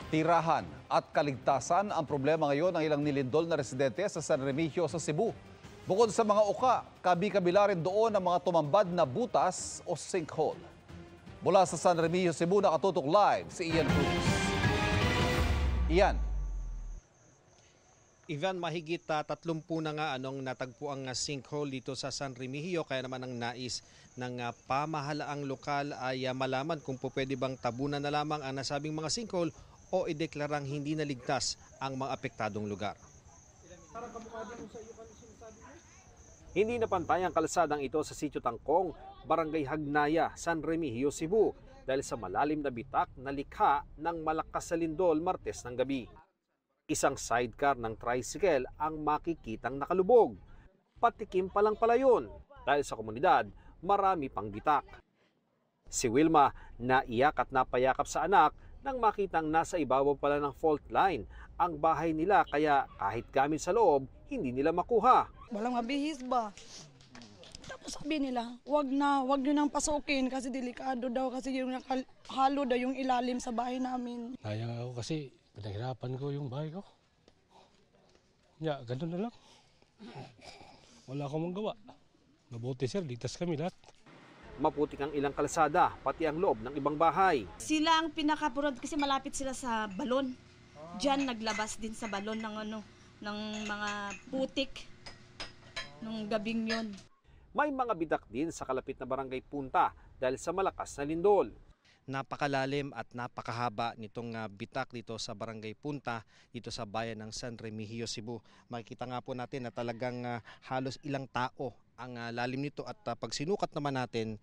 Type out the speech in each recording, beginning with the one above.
Tirahan at kaligtasan ang problema ngayon ng ilang nilindol na residente sa San Remigio sa Cebu. Bukod sa mga uka, kabi-kabila rin doon ang mga tumambad na butas o sinkhole. Mula sa San Remigio, Cebu, nakatutok live si Ian Cruz. Ivan, mahigit 30 na nga anong natagpo ang sinkhole dito sa San Remigio, kaya naman ang nais ng pamahalaang lokal ay malaman kung po pwede bang tabunan na lamang ang nasabing mga sinkhole o ideklarang hindi naligtas ang mga apektadong lugar. Hindi na pantay ang kalsadang ito sa Sitio Tangkong, Barangay Hagnaya, San Remigio, Cebu dahil sa malalim na bitak na likha ng malakas na lindol Martes ng gabi. Isang sidecar ng tricycle ang makikitang nakalubog. Patikim pa lang pala yun dahil sa komunidad marami pang bitak. Si Wilma naiyak at napayakap sa anak nang makitang nasa ibabaw pala ng fault line ang bahay nila, kaya kahit gamit sa loob, hindi nila makuha. Walang mabihis ba? Tapos sabi nila, wag nyo nang pasukin kasi delikado daw kasi yung halo daw yung ilalim sa bahay namin. Sayang ako kasi pinaghirapan ko yung bahay ko. Ya, ganun na lang. Wala akong magawa. Mabuti sir, ligtas kami lahat. Maputik ang ilang kalsada, pati ang loob ng ibang bahay. Sila ang pinakapurod kasi malapit sila sa balon. Diyan naglabas din sa balon ng mga putik nung gabing yon. May mga bidak din sa kalapit na barangay Punta dahil sa malakas na lindol. Napakalalim at napakahaba nitong bitak dito sa barangay Punta, dito sa bayan ng San Remigio, Cebu. Makikita nga po natin na talagang halos ilang tao ang lalim nito at pag sinukat naman natin,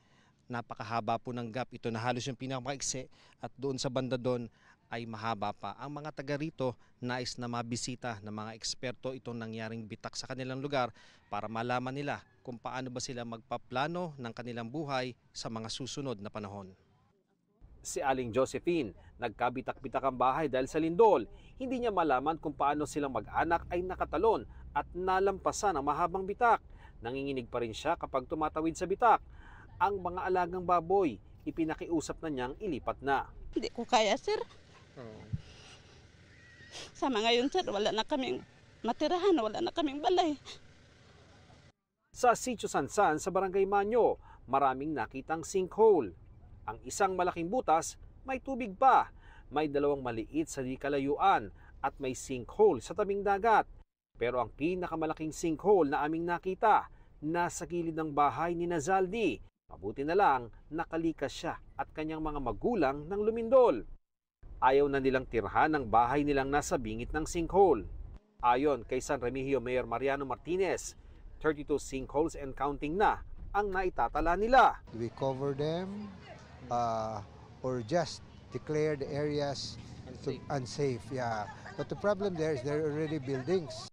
napakahaba po ng gap ito na halos yung pinakamaiksi at doon sa banda doon ay mahaba pa. Ang mga taga rito nais na mabisita ng mga eksperto itong nangyaring bitak sa kanilang lugar para malaman nila kung paano ba sila magpaplano ng kanilang buhay sa mga susunod na panahon. Si Aling Josephine, nagkabitak-bitak ang bahay dahil sa lindol. Hindi niya malaman kung paano silang mag-anak ay nakatalon at nalampasan ang mahabang bitak. Nanginginig pa rin siya kapag tumatawid sa bitak. Ang mga alagang baboy, ipinakiusap na niyang ilipat na. Hindi ko kaya, sir. Sama ngayon, sir, wala na kaming matirahan, wala na kaming balay. Sa Sitio Sansan sa Barangay Manyo, maraming nakitang sinkhole. Ang isang malaking butas, may tubig pa. May dalawang maliit sa di kalayuan at may sinkhole sa tabing dagat. Pero ang pinakamalaking sinkhole na aming nakita, nasa gilid ng bahay ni Nazaldi. Mabuti na lang, nakalikas siya at kanyang mga magulang ng lumindol. Ayaw na nilang tirhan ang bahay nilang nasa bingit ng sinkhole. Ayon kay San Remigio Mayor Mariano Martinez, 32 sinkholes and counting na ang naitatala nila. We cover them or just declare the areas unsafe. Yeah. But the problem there is there are already buildings.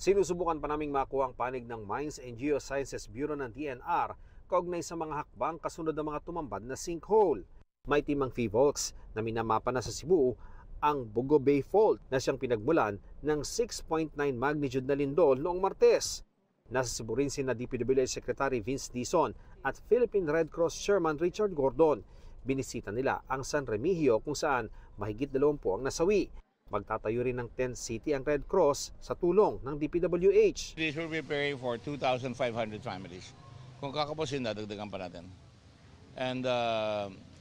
Sinusubukan pa naming makuha ang panig ng Mines and Geosciences Bureau ng DNR kaugnay sa mga hakbang kasunod ng mga tumambad na sinkhole. May timang PHIVOLCS na minamapa na sa Cebu ang Bugo Bay Fault na siyang pinagmulan ng 6.9 magnitude na lindol noong Martes. Nasa Cebu rin sina DPWH Secretary Vince Dizon at Philippine Red Cross Chairman Richard Gordon. Binisita nila ang San Remigio kung saan mahigit 20 ang nasawi. Magtatayo rin ng tent city ang Red Cross sa tulong ng DPWH. This will be preparing for 2,500 families. Kung kakapusin na, dagdagan pa natin. And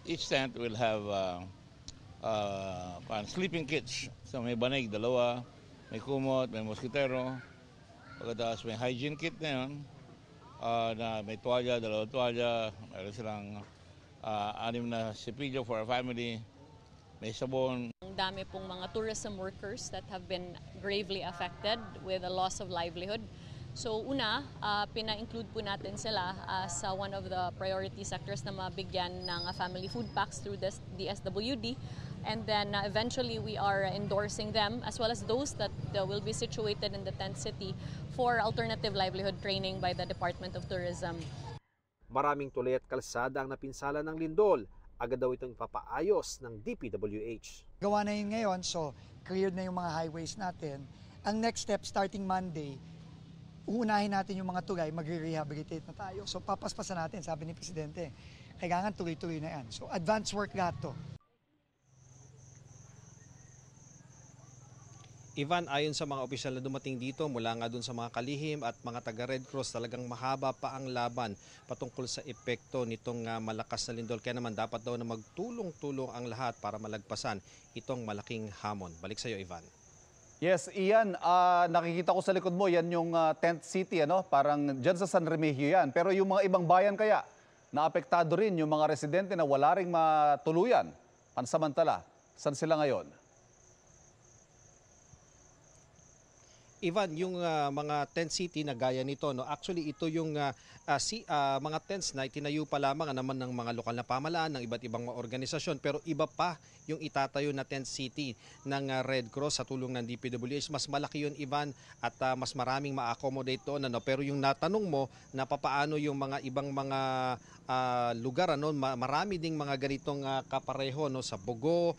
each tent will have sleeping kits. So may banig, 2, may kumot, may moskitero. Pagkatapos may hygiene kit na yun, na may tuwalya, 2 tuwalya, mayroon silang 6 na sipilyo for a family, may sabon. Ang dami pong mga tourism workers that have been gravely affected with a loss of livelihood. So una, pina-include po natin sila as one of the priority sectors na mabigyan ng family food packs through the DSWD. And then eventually we are endorsing them as well as those that will be situated in the tent city for alternative livelihood training by the Department of Tourism. Maraming tulay at kalsada ang napinsala ng lindol. Agad daw itong ipapaayos ng DPWH. Gawa na yun ngayon, so cleared na yung mga highways natin. Ang next step, starting Monday, uunahin natin yung mga tulay, magre-rehabilitate na tayo. So papaspasan natin, sabi ni Presidente. Kailangan tuloy-tuloy na yan. So advance work lahat to. Ivan, ayon sa mga opisyal na dumating dito mula nga dun sa mga kalihim at mga taga Red Cross, talagang mahaba pa ang laban patungkol sa epekto nitong malakas na lindol. Kaya naman dapat daw na magtulong-tulong ang lahat para malagpasan itong malaking hamon. Balik sa iyo, Ivan. Yes, Ian, nakikita ko sa likod mo, yan yung tent city, ano? Parang dyan sa San Remigio yan. Pero yung mga ibang bayan kaya, naapektado rin yung mga residente na wala ring matuluyan. Pansamantala, saan sila ngayon? Ivan, yung mga tent city na gaya nito, no, actually ito yung mga tents na itinayo pa lamang naman ng mga lokal na pamahalaan, ng iba't ibang mga organisasyon, pero iba pa yung itatayo na tent city ng Red Cross sa tulong ng DPWH. Mas malaki yun, Ivan, at mas maraming ma-accommodate doon. Ano? Pero yung natanong mo na papaano yung mga ibang mga lugar, ano, marami ding mga ganitong kapareho, no, sa Bogo,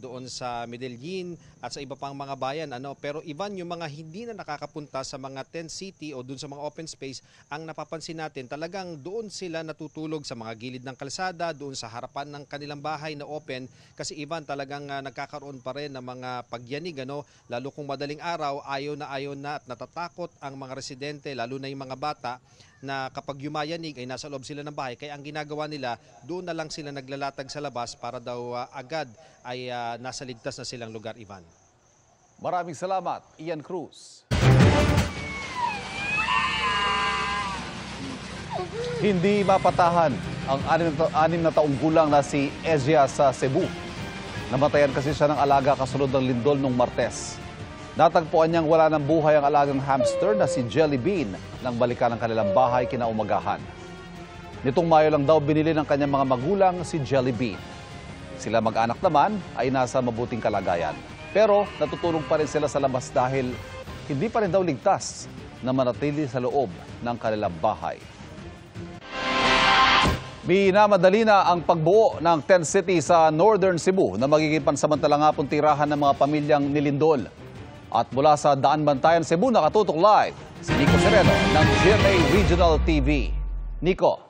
doon sa Medellin at sa iba pang mga bayan, ano. Pero Ivan, yung mga hindi na nakakapunta sa mga tent city o doon sa mga open space, ang napapansin natin talagang doon sila natutulog sa mga gilid ng kalsada, doon sa harapan ng kanilang bahay na open, kasi Ivan, talagang nagkakaroon pa rin ng mga pagyanig, ano, lalo kung madaling araw, ayaw na at natatakot ang mga residente, lalo na yung mga bata, na kapag yumayanig ay nasa loob sila ng bahay. Kaya ang ginagawa nila, doon na lang sila naglalatag sa labas para daw agad ay nasa ligtas na silang lugar, Ivan. Maraming salamat, Ian Cruz. Hindi mapatahan ang 6 na taong gulang na si Ezia sa Cebu. Namatayan kasi siya ng alaga kasunod ng lindol nung Martes. Natagpuan niyang wala ng buhay ang alagang hamster na si Jelly Bean nang balikan ang kanilang bahay kinaumagahan. Nitong Mayo lang daw binili ng kanyang mga magulang si Jelly Bean. Sila mag-anak naman ay nasa mabuting kalagayan. Pero natutulog pa rin sila sa labas dahil hindi pa rin daw ligtas na manatili sa loob ng kanilang bahay. Minamadali na ang pagbuo ng tent city sa Northern Cebu na magiging pansamantalang hapong tirahan ng mga pamilyang nilindol. At mula sa Daan Bantayan, Cebu, nakatutok live si Nico Sereno ng GMA Regional TV. Nico.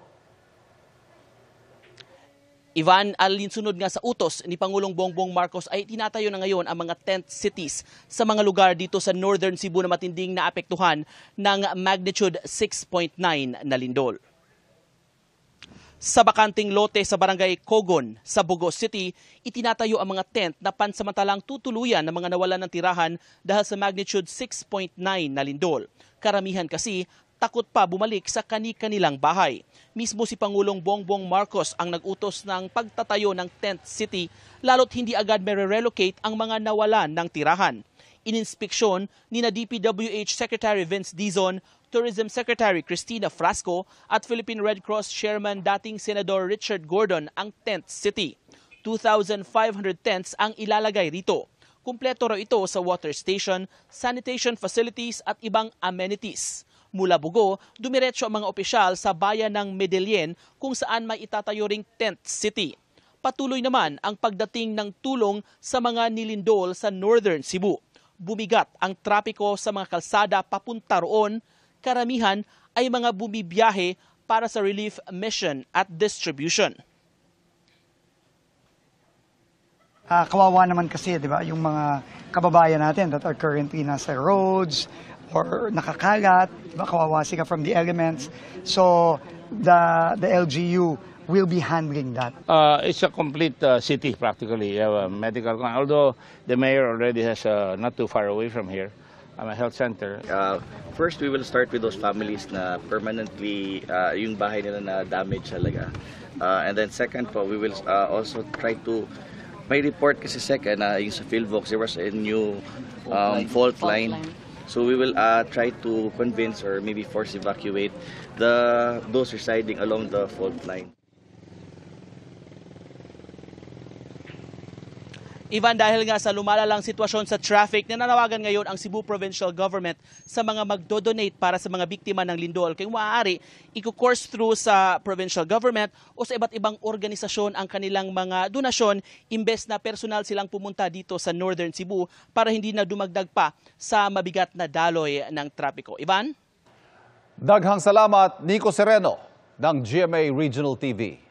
Ivan, alinsunod nga sa utos ni Pangulong Bongbong Marcos ay tinatayo na ngayon ang mga tent cities sa mga lugar dito sa Northern Cebu na matinding naapektuhan ng magnitude 6.9 na lindol. Sa bakanting lote sa barangay Cogon sa Bogo City, itinatayo ang mga tent na pansamantalang tutuluyan ng mga nawalan ng tirahan dahil sa magnitude 6.9 na lindol. Karamihan kasi takot pa bumalik sa kani-kanilang bahay. Mismo si Pangulong Bongbong Marcos ang nag-utos ng pagtatayo ng tent city lalo't hindi agad mere-relocate ang mga nawalan ng tirahan. Ininspeksyon ni na DPWH Secretary Vince Dizon, Tourism Secretary Cristina Frasco at Philippine Red Cross Chairman dating Senador Richard Gordon ang tent city. 2,500 tents ang ilalagay rito. Kumpleto raw ito sa water station, sanitation facilities at ibang amenities. Mula Bugo, dumiretso ang mga opisyal sa bayan ng Medellin kung saan may itatayo ring tent city. Patuloy naman ang pagdating ng tulong sa mga nilindol sa Northern Cebu. Bumigat ang trapiko sa mga kalsada papunta roon. Karamihan ay mga bumibiyahe para sa relief mission at distribution. Kawawa naman kasi, di ba, yung mga kababayan natin that are currently nasa roads or nakakalat, di ba, kawawa sila from the elements. So the LGU will be handling that. It's a complete city practically. You have a medical, although the mayor already has not too far away from here, a health center. First, we will start with those families na permanently yung bahay nila na damage talaga. And then second po, we will also try to, may report kasi second na yung sa Philvox, there was a new fault line. So we will try to convince or maybe force evacuate those residing along the fault line. Ivan, dahil nga sa lumalalang sitwasyon sa traffic, nananawagan ngayon ang Cebu Provincial Government sa mga magdodonate para sa mga biktima ng lindol. Kung maaari, i-course through sa provincial government o sa iba't ibang organisasyon ang kanilang mga donasyon imbes na personal silang pumunta dito sa Northern Cebu para hindi na dumagdag pa sa mabigat na daloy ng trapiko. Ivan? Daghang salamat, Nico Sereno ng GMA Regional TV.